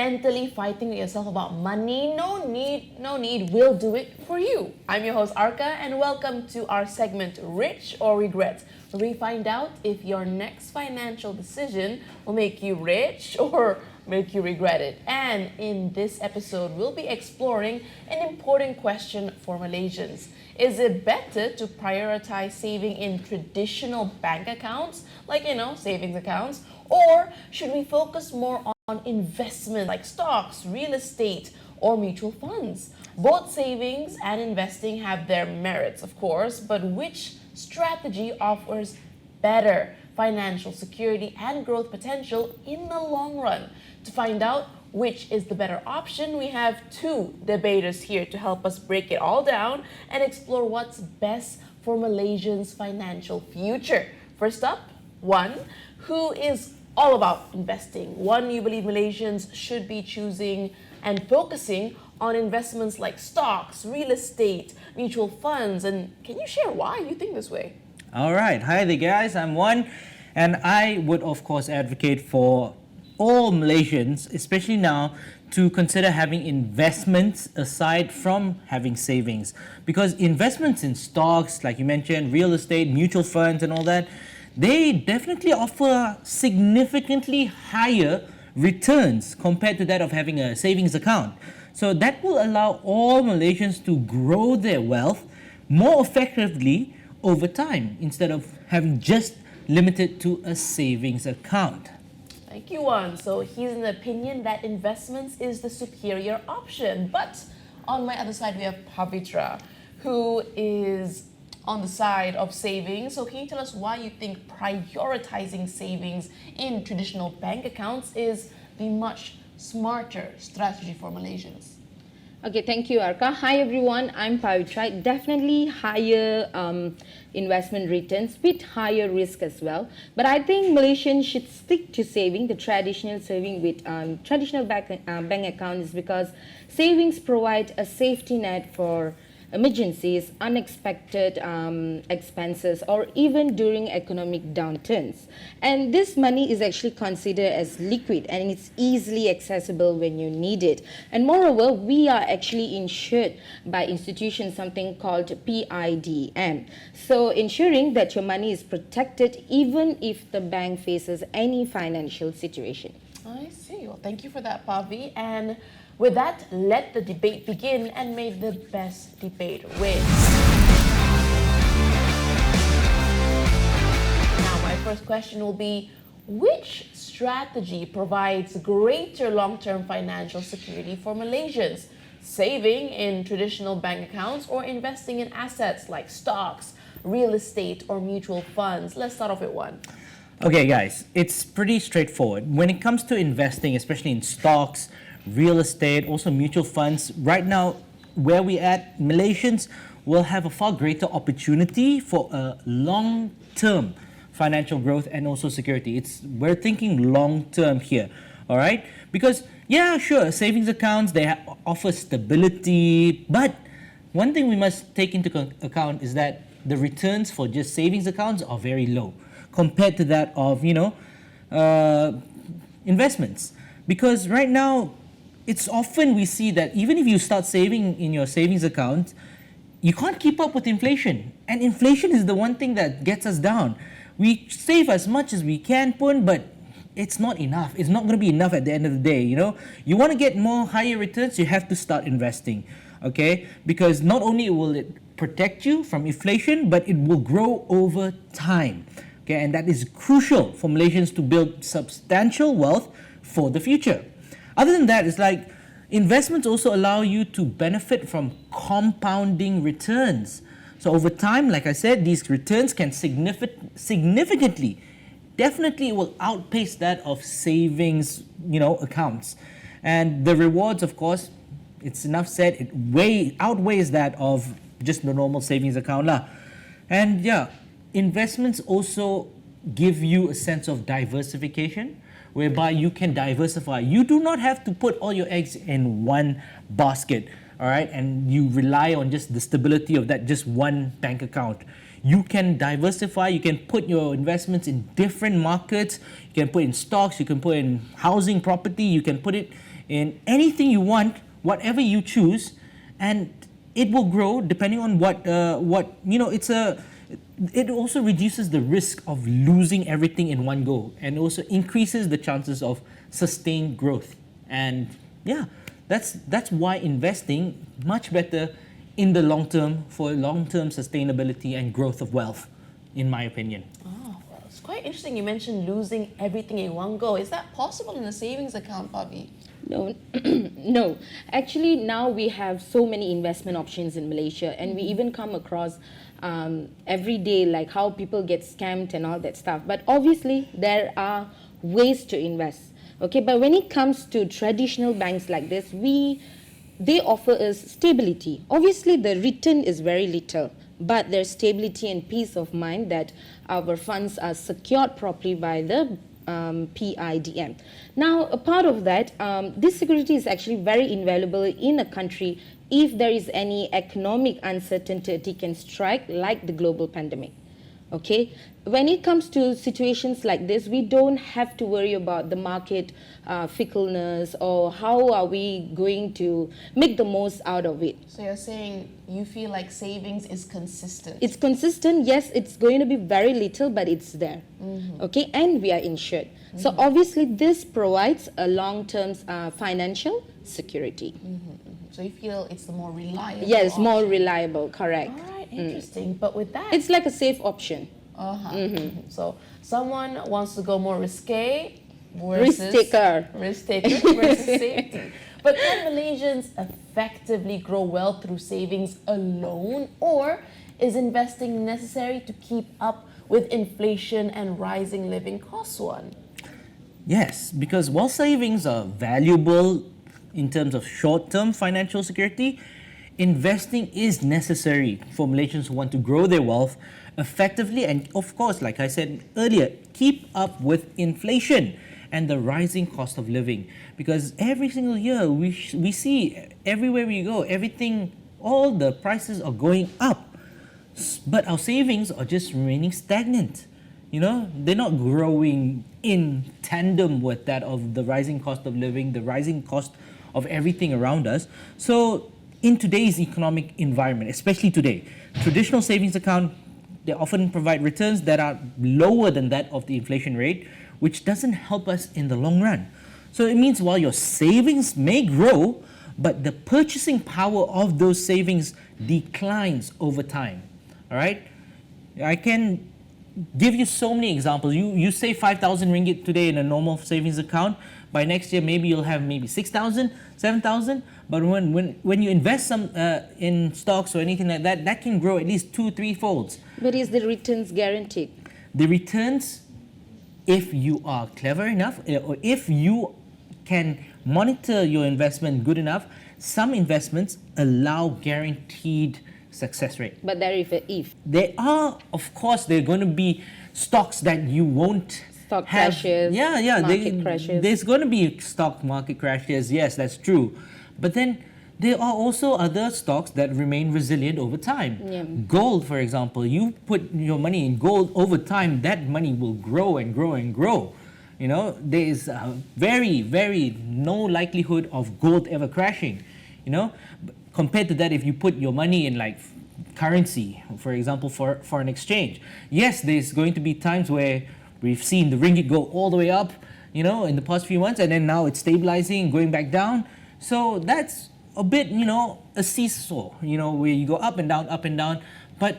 mentally fighting with yourself about money? No need, we'll do it for you. I'm your host Arka, and welcome to our segment Rich or Regret, where we find out if your next financial decision will make you rich or make you regret it. And in this episode, we'll be exploring an important question for Malaysians. Is it better to prioritize saving in traditional bank accounts, like, savings accounts, or should we focus more on investment like stocks, real estate, or mutual funds? Both savings and investing have their merits, of course, but which strategy offers better financial security and growth potential in the long run? To find out which is the better option, we have two debaters here to help us break it all down and explore what's best for Malaysians' financial future. First up, one who is all about investing. One, you believe Malaysians should be choosing and focusing on investments like stocks, real estate, mutual funds, and can you share why you think this way? All right. Hi there, guys. I'm One, and I would, of course, advocate for all Malaysians, especially now, to consider having investments aside from having savings. Because investments in stocks, like you mentioned, real estate, mutual funds, and all that, they definitely offer significantly higher returns compared to that of having a savings account. So that will allow all Malaysians to grow their wealth more effectively over time instead of having just limited to a savings account. Thank you, Juan. So he's in the opinion that investments is the superior option. But on my other side, we have Pavitra, who is on the side of savings. So can you tell us why you think prioritizing savings in traditional bank accounts is the much smarter strategy for Malaysians? Okay, thank you, Arka. Hi, everyone. I'm Pavitra. Definitely higher investment returns with higher risk as well. But I think Malaysians should stick to saving, the traditional saving with traditional bank accounts, because savings provide a safety net for emergencies, unexpected expenses, or even during economic downturns. And this money is actually considered as liquid and it's easily accessible when you need it. And moreover, we are actually insured by institutions, something called PIDM. So ensuring that your money is protected even if the bank faces any financial situation. I see. Well, thank you for that, Pavi. And with that, let the debate begin and may the best debate win. Now, my first question will be, which strategy provides greater long-term financial security for Malaysians? Saving in traditional bank accounts or investing in assets like stocks, real estate, or mutual funds? Let's start off with one. Okay, guys, it's pretty straightforward. When it comes to investing, especially in stocks, real estate, also mutual funds, right now, where we at, Malaysians will have a far greater opportunity for a long-term financial growth and also security. We're thinking long-term here, all right? Because, yeah, sure, savings accounts, they offer stability, but one thing we must take into account is that the returns for just savings accounts are very low compared to that of, investments. Because right now, it's often we see that even if you start saving in your savings account, you can't keep up with inflation. And inflation is the one thing that gets us down. We save as much as we can, but it's not enough. It's not going to be enough at the end of the day, You want to get more higher returns, you have to start investing, okay? Because not only will it protect you from inflation, but it will grow over time, okay? And that is crucial for Malaysians to build substantial wealth for the future. Other than that, it's like investments also allow you to benefit from compounding returns. So over time, like I said, these returns can significantly, definitely will outpace that of savings, accounts. And the rewards, of course, it's enough said, it outweighs that of just the normal savings account lah. And yeah, investments also give you a sense of diversification, whereby you can diversify. You do not have to put all your eggs in one basket, all right? And you rely on just the stability of that just one bank account. You can diversify, you can put your investments in different markets, you can put in stocks, you can put in housing, property, you can put it in anything you want, whatever you choose, and it will grow depending on what you know. It also reduces the risk of losing everything in one go, and also increases the chances of sustained growth. And yeah, that's why investing much better in the long term for long-term sustainability and growth of wealth, in my opinion. Oh, well, it's quite interesting. You mentioned losing everything in one go. Is that possible in a savings account, Bobby? No, no. Actually, now we have so many investment options in Malaysia, and we even come across every day like how people get scammed and all that stuff. But obviously, there are ways to invest. Okay, but when it comes to traditional banks like this, they offer us stability. Obviously, the return is very little, but there's stability and peace of mind that our funds are secured properly by the PIDM. Now, a part of that, this security is actually very invaluable in a country if there is any economic uncertainty can strike, like the global pandemic. Okay, when it comes to situations like this, we don't have to worry about the market fickleness or how are we going to make the most out of it. So you're saying you feel like savings is consistent? It's consistent, yes, it's going to be very little, but it's there. Okay, and we are insured. So obviously this provides a long-term financial security. So you feel it's the more reliable Yes, option. more reliable, correct. All right, interesting. But with that... It's like a safe option. So someone wants to go more risque versus... Risk taker versus safety. But can Malaysians effectively grow wealth through savings alone? Or is investing necessary to keep up with inflation and rising living costs one? Yes, because while savings are valuable in terms of short-term financial security, investing is necessary for Malaysians who want to grow their wealth effectively and, of course, like I said earlier, keep up with inflation and the rising cost of living. Because every single year we see everywhere we go, everything, all the prices are going up. But our savings are just remaining stagnant. You know, they're not growing in tandem with that of the rising cost of living, the rising cost of everything around us. So in today's economic environment, especially today, traditional savings account, they often provide returns that are lower than that of the inflation rate, which doesn't help us in the long run. So it means while your savings may grow, but the purchasing power of those savings declines over time. All right? I can give you so many examples. You save 5,000 ringgit today in a normal savings account. By next year, maybe you'll have maybe 6,000, 7,000. But when you invest some in stocks or anything like that, that can grow at least 2-3 folds. But is the returns guaranteed? The returns, if you are clever enough, or if you can monitor your investment good enough, some investments allow guaranteed success rate. But there is a if. There are, of course, there are going to be stocks that you won't Stock have. crashes, market crashes. There's going to be stock market crashes, yes, that's true. But then there are also other stocks that remain resilient over time. Yeah. Gold, for example, you put your money in gold over time, that money will grow and grow and grow. You know, there is a very, very no likelihood of gold ever crashing. You know, compared to that, if you put your money in like currency, for example, for foreign exchange, yes, there's going to be times where we've seen the ringgit go all the way up, you know, in the past few months, and then now it's stabilizing, going back down. So that's a bit, you know, a seesaw, you know, where you go up and down, but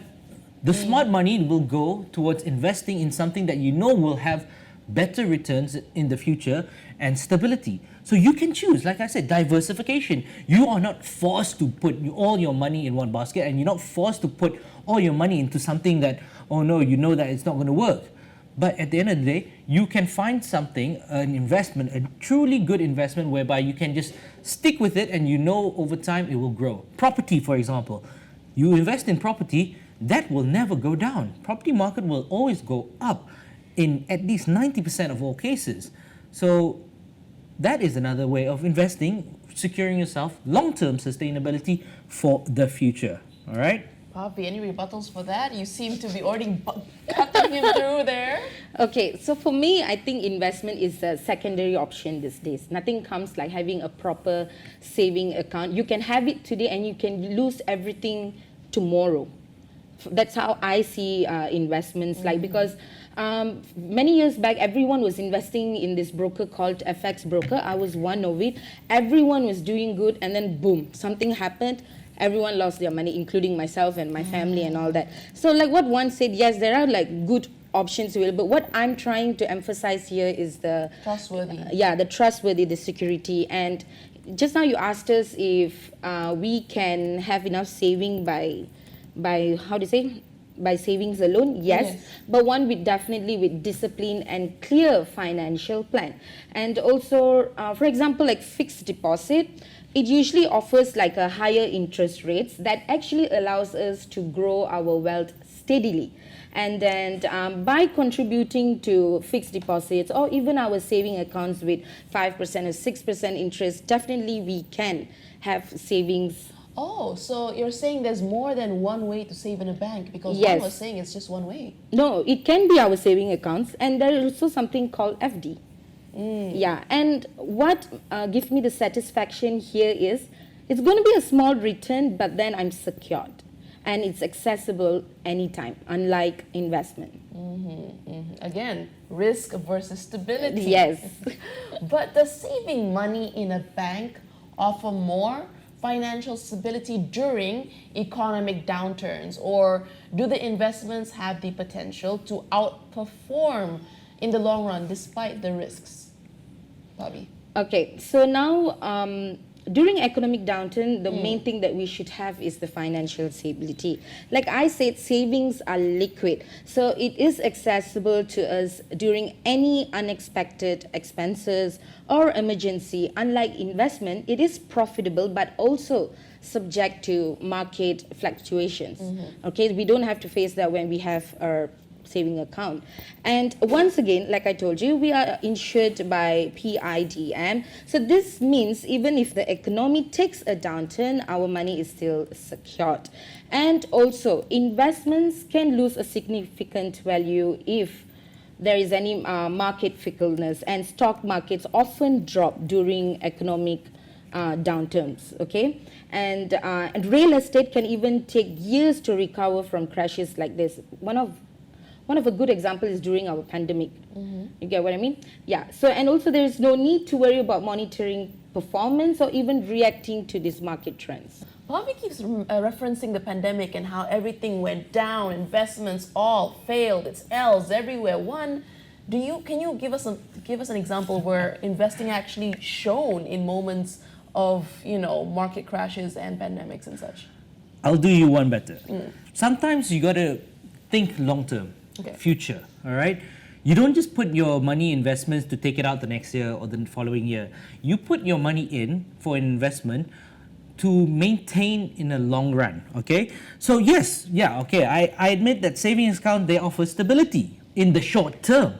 the smart money will go towards investing in something that you know will have better returns in the future and stability. So you can choose, like I said, diversification. You are not forced to put all your money in one basket, and you're not forced to put all your money into something that, oh no, you know that it's not going to work. But at the end of the day, you can find something, an investment, a truly good investment whereby you can just stick with it and you know over time it will grow. Property, for example. You invest in property, that will never go down. Property market will always go up in at least 90% of all cases. So that is another way of investing, securing yourself long-term sustainability for the future. All right? Bobby, any rebuttals for that? You seem to be already cutting him through there. Okay, so for me, I think investment is a secondary option these days. Nothing comes like having a proper saving account. You can have it today and you can lose everything tomorrow. That's how I see investments like, because many years back everyone was investing in this broker called FX broker. I was one of it. Everyone was doing good and then boom, something happened. Everyone lost their money, including myself and my family and all that. So like what one said, yes, there are like good options available, but what I'm trying to emphasize here is the Trustworthy. the trustworthy, the security. And just now you asked us if we can have enough saving by how to say, by savings alone. Yes, but one with definitely with discipline and clear financial plan. And also for example, like fixed deposit, it usually offers like a higher interest rates that actually allows us to grow our wealth steadily. And then by contributing to fixed deposits or even our saving accounts with 5% or 6% interest, definitely we can have savings. Oh, so you're saying there's more than one way to save in a bank, because Yes. one was saying it's just one way. No, it can be our saving accounts, and there is also something called FD. Yeah, and what gives me the satisfaction here is it's going to be a small return, but then I'm secured and it's accessible anytime, unlike investment. Again, risk versus stability. Yes. But does saving money in a bank offer more financial stability during economic downturns, or do the investments have the potential to outperform in the long run despite the risks? Bobby. Okay, so now during economic downturn, the main thing that we should have is the financial stability. Like I said, savings are liquid, so it is accessible to us during any unexpected expenses or emergency. Unlike investment, it is profitable but also subject to market fluctuations. Okay, we don't have to face that when we have our saving account. And once again, like I told you, we are insured by PIDM. So this means even if the economy takes a downturn, our money is still secured. And also, investments can lose a significant value if there is any market fickleness, and stock markets often drop during economic downturns, okay? And real estate can even take years to recover from crashes like this. One of a good example is during our pandemic. You get what I mean? Yeah. So, and also there is no need to worry about monitoring performance or even reacting to these market trends. Bobby keeps referencing the pandemic and how everything went down, investments all failed, it's L's everywhere. Can you give us an example where investing actually shown in moments of, market crashes and pandemics and such? I'll do you one better. Sometimes you gotta think long term, future, all right? You don't just put your money investments to take it out the next year or the following year. You put your money in for an investment to maintain in the long run, okay? So yes, I admit that savings account, they offer stability in the short term.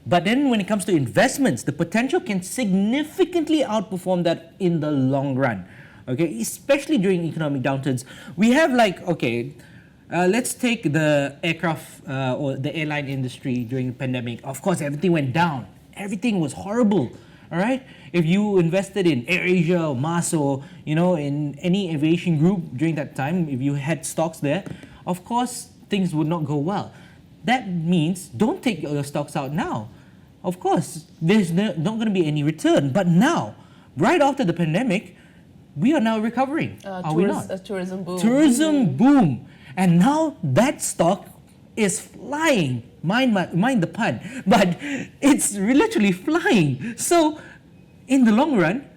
But then when it comes to investments, the potential can significantly outperform that in the long run, okay? Especially during economic downturns. We have let's take the aircraft or the airline industry during the pandemic. Of course, everything went down. Everything was horrible, all right? If you invested in AirAsia or Mars or, in any aviation group during that time, if you had stocks there, of course, things would not go well. That means don't take your stocks out now. Of course, there's not going to be any return. But now, right after the pandemic, we are now recovering. Are we not? Tourism boom. Tourism boom. And now that stock is flying. Mind the pun. But it's literally flying. So, in the long run,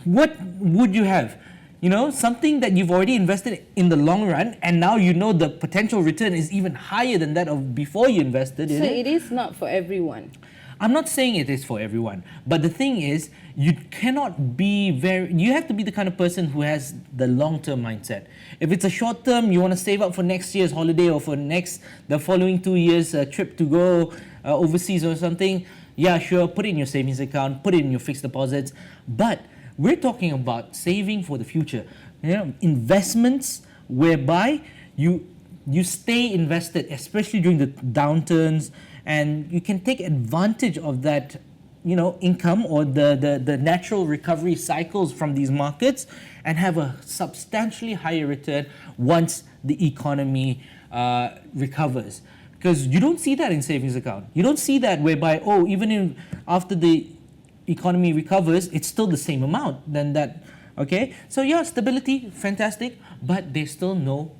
what would you have? Something that you've already invested in the long run, and now the potential return is even higher than that of before you invested. So it is not for everyone. I'm not saying it is for everyone, but the thing is, you have to be the kind of person who has the long-term mindset. If it's a short term, you want to save up for next year's holiday or for the following 2 years trip to go overseas or something, yeah, sure, put it in your savings account, put it in your fixed deposits. But we're talking about saving for the future. Investments whereby you stay invested, especially during the downturns and you can take advantage of that, income or the natural recovery cycles from these markets and have a substantially higher return once the economy recovers. Because you don't see that in savings account. You don't see that whereby, even after the economy recovers, it's still the same amount than that. Okay, so yeah, stability, fantastic, but there's still no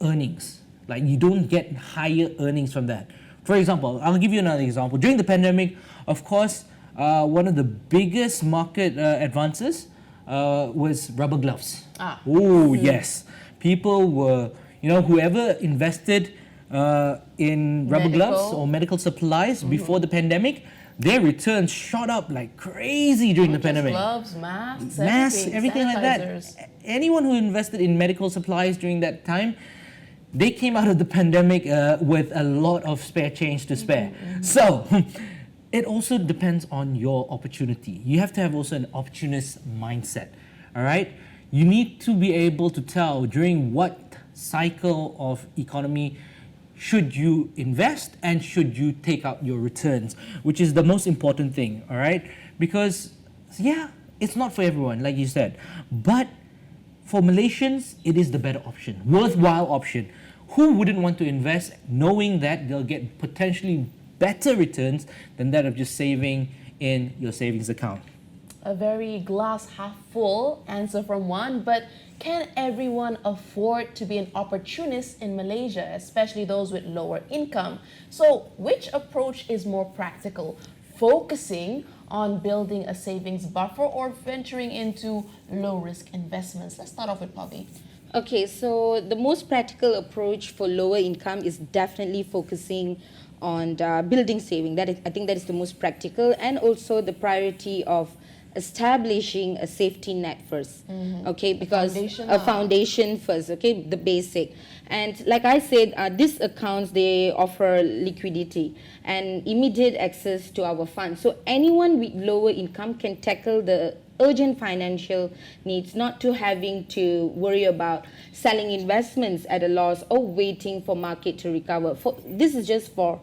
earnings. Like, you don't get higher earnings from that. For example, I'll give you another example. During the pandemic, of course, one of the biggest market advances was rubber gloves. Oh, yes. People were, whoever invested in rubber gloves or medical supplies before the pandemic, their returns shot up like crazy during the pandemic. Gloves, masks, everything like that. Anyone who invested in medical supplies during that time, they came out of the pandemic with a lot of spare change to spare. So it also depends on your opportunity. You have to have also an opportunist mindset, all right? You need to be able to tell during what cycle of economy should you invest and should you take out your returns, which is the most important thing, all right? Because, yeah, it's not for everyone, like you said. But for Malaysians, it is the better option, worthwhile option. Who wouldn't want to invest knowing that they'll get potentially better returns than that of just saving in your savings account? A very glass half full answer from one, but can everyone afford to be an opportunist in Malaysia, especially those with lower income? So which approach is more practical? Focusing on building a savings buffer or venturing into low-risk investments? Let's start off with Pavi. Okay, so the most practical approach for lower income is definitely focusing on building saving. I think that is the most practical, and also the priority of establishing a safety net first. Okay, because a foundation first. Okay, the basic. And like I said, these accounts, they offer liquidity and immediate access to our funds. So anyone with lower income can tackle the urgent financial needs, not to having to worry about selling investments at a loss or waiting for market to recover. This is just for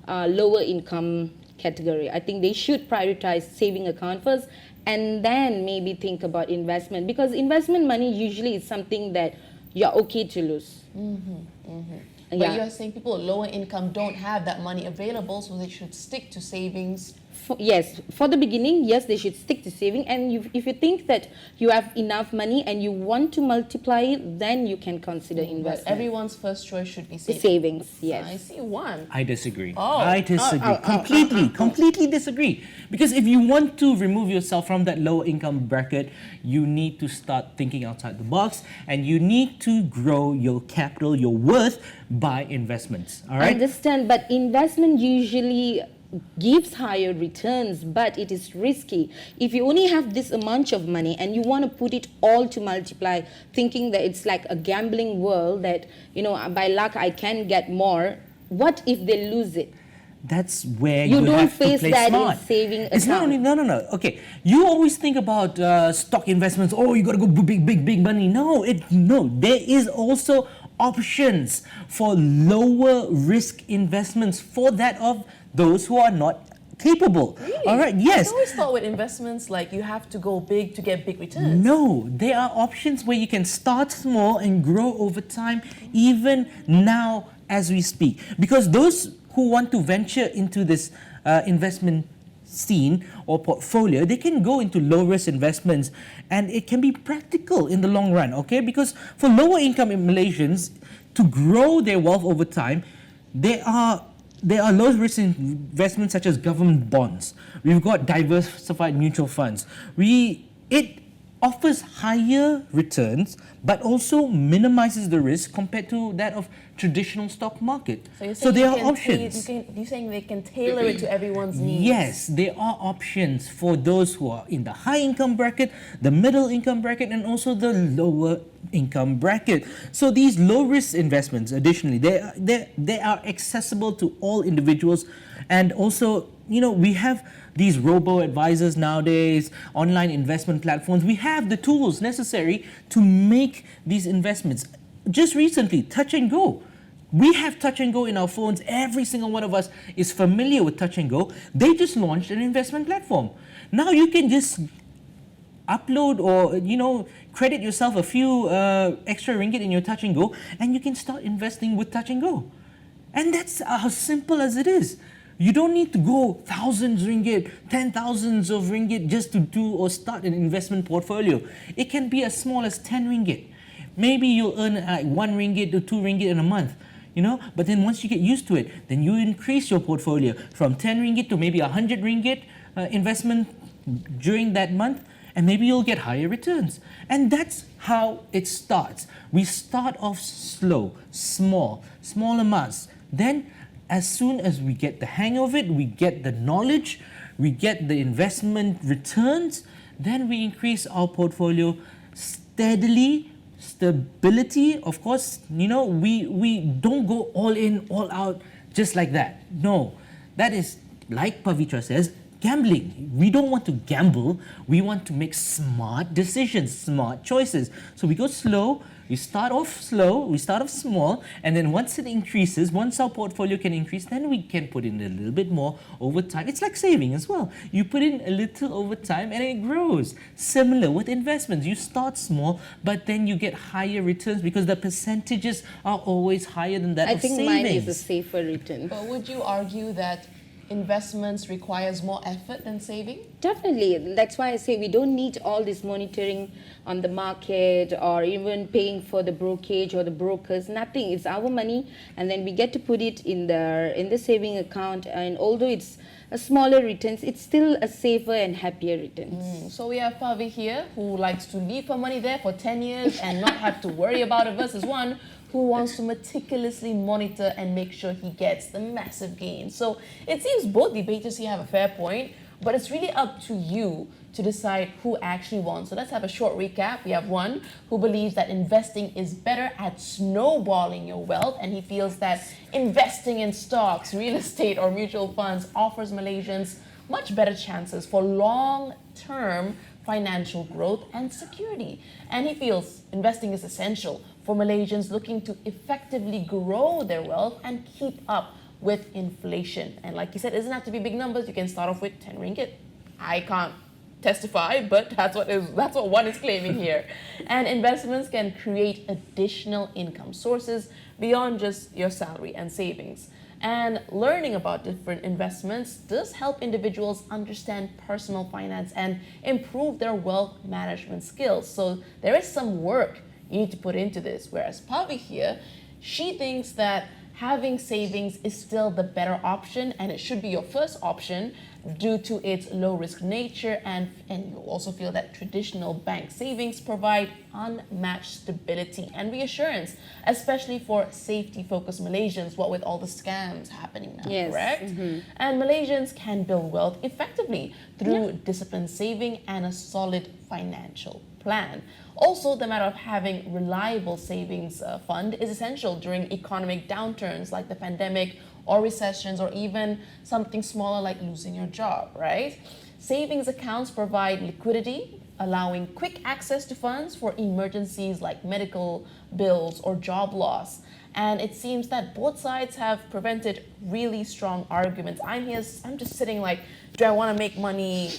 lower income category. I think they should prioritize saving account first and then maybe think about investment, because investment money usually is something that you're okay to lose. But you're saying people with lower income don't have that money available, so they should stick to savings. Yes, for the beginning, yes, they should stick to saving. And if you think that you have enough money and you want to multiply it, then you can consider investment. But everyone's first choice should be savings. Savings, yes. I see one. I disagree. I disagree. Completely disagree. Because if you want to remove yourself from that low income bracket, you need to start thinking outside the box, and you need to grow your capital, your worth, by investments. All right? I understand, but investment usually gives higher returns, but it is risky. If you only have this amount of money and you want to put it all to multiply, thinking that it's like a gambling world, that, by luck I can get more, what if they lose it? That's where you don't have face to play that smart. in saving account. It's not only no. Okay, you always think about stock investments. Oh, you got to go big money. No. There is also options for lower risk investments for that of those who are not capable. Really? All right. Yes. I always thought with investments, like, you have to go big to get big returns. No, there are options where you can start small and grow over time, even now as we speak. Because those who want to venture into this investment scene or portfolio, they can go into low risk investments, and it can be practical in the long run. Okay, because for lower income Malaysians to grow their wealth over time, there are low risk investments such as government bonds. We've got diversified mutual funds. It offers higher returns, but also minimizes the risk compared to that of traditional stock market. So there are options. You're saying they can tailor it to everyone's needs? Yes, there are options for those who are in the high income bracket, the middle income bracket, and also the lower income bracket. So these low risk investments, additionally, they are accessible to all individuals. And also, we have these robo-advisors nowadays, online investment platforms. We have the tools necessary to make these investments. Just recently, Touch and Go We have Touch and Go in our phones. Every single one of us is familiar with Touch and Go. They just launched an investment platform. Now you can just upload or credit yourself a few extra ringgit in your Touch and Go, and you can start investing with Touch and Go. And that's as simple as it is. You don't need to go thousands ringgit, 10,000s of ringgit just to do or start an investment portfolio. It can be as small as 10 ringgit. Maybe you'll earn like 1 ringgit to 2 ringgit in a month, but then once you get used to it, then you increase your portfolio from 10 ringgit to maybe 100 ringgit investment during that month, and maybe you'll get higher returns. And that's how it starts. We start off slow, small amounts. Then as soon as we get the hang of it, we get the knowledge, we get the investment returns, then we increase our portfolio steadily. Stability, of course, we don't go all in, all out just like that. No, that is, like Pavitra says, gambling. We don't want to gamble. We want to make smart decisions, smart choices. So we go slow. We start off slow, we start off small, and then once it increases, once our portfolio can increase, then we can put in a little bit more over time. It's like saving as well. You put in a little over time and it grows. Similar with investments. You start small, but then you get higher returns because the percentages are always higher than that I of think savings. mine is a safer return. But would you argue that investments requires more effort than saving? Definitely. That's why I say we don't need all this monitoring on the market or even paying for the brokerage or the brokers. Nothing. It's our money, and then we get to put it in the saving account. And although it's a smaller returns, it's still a safer and happier returns. So we have Pavi here who likes to leave her money there for 10 years and not have to worry about it, versus one who wants to meticulously monitor and make sure he gets the massive gain. So it seems both debaters here have a fair point, but it's really up to you to decide who actually won. So let's have a short recap. We have one who believes that investing is better at snowballing your wealth, and he feels that investing in stocks, real estate, or mutual funds offers Malaysians much better chances for long-term financial growth and security. And he feels investing is essential for Malaysians looking to effectively grow their wealth and keep up with inflation. And like he said, it doesn't have to be big numbers. You can start off with 10 ringgit. I can't testify, but that's what one is claiming here. And investments can create additional income sources beyond just your salary and savings. And learning about different investments does help individuals understand personal finance and improve their wealth management skills. So there is some work you need to put into this. Whereas Pavi here, she thinks that having savings is still the better option, and it should be your first option due to its low-risk nature, and you also feel that traditional bank savings provide unmatched stability and reassurance, especially for safety-focused Malaysians, what with all the scams happening now, Yes. correct? And Malaysians can build wealth effectively through disciplined saving and a solid financial plan. Also, the matter of having reliable savings fund is essential during economic downturns like the pandemic or recessions, or even something smaller like losing your job, right? Savings accounts provide liquidity, allowing quick access to funds for emergencies like medical bills or job loss. And it seems that both sides have presented really strong arguments. I'm just sitting like, do I want to make money,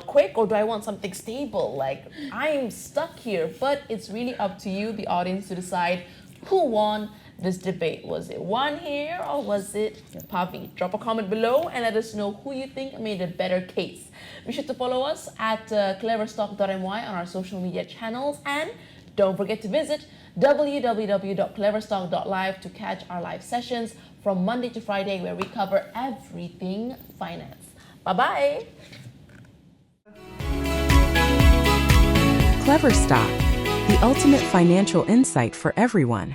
quick, or do I want something stable? Like, I'm stuck here. But it's really up to you, the audience, to decide who won this debate. Was it one here or was it Pavi? Drop a comment below and let us know who you think made a better case. Be sure to follow us at KleverStock.my on our social media channels, and don't forget to visit www.KleverStock.live to catch our live sessions from Monday to Friday, where we cover everything finance. Bye-bye. KleverStock, the ultimate financial insight for everyone.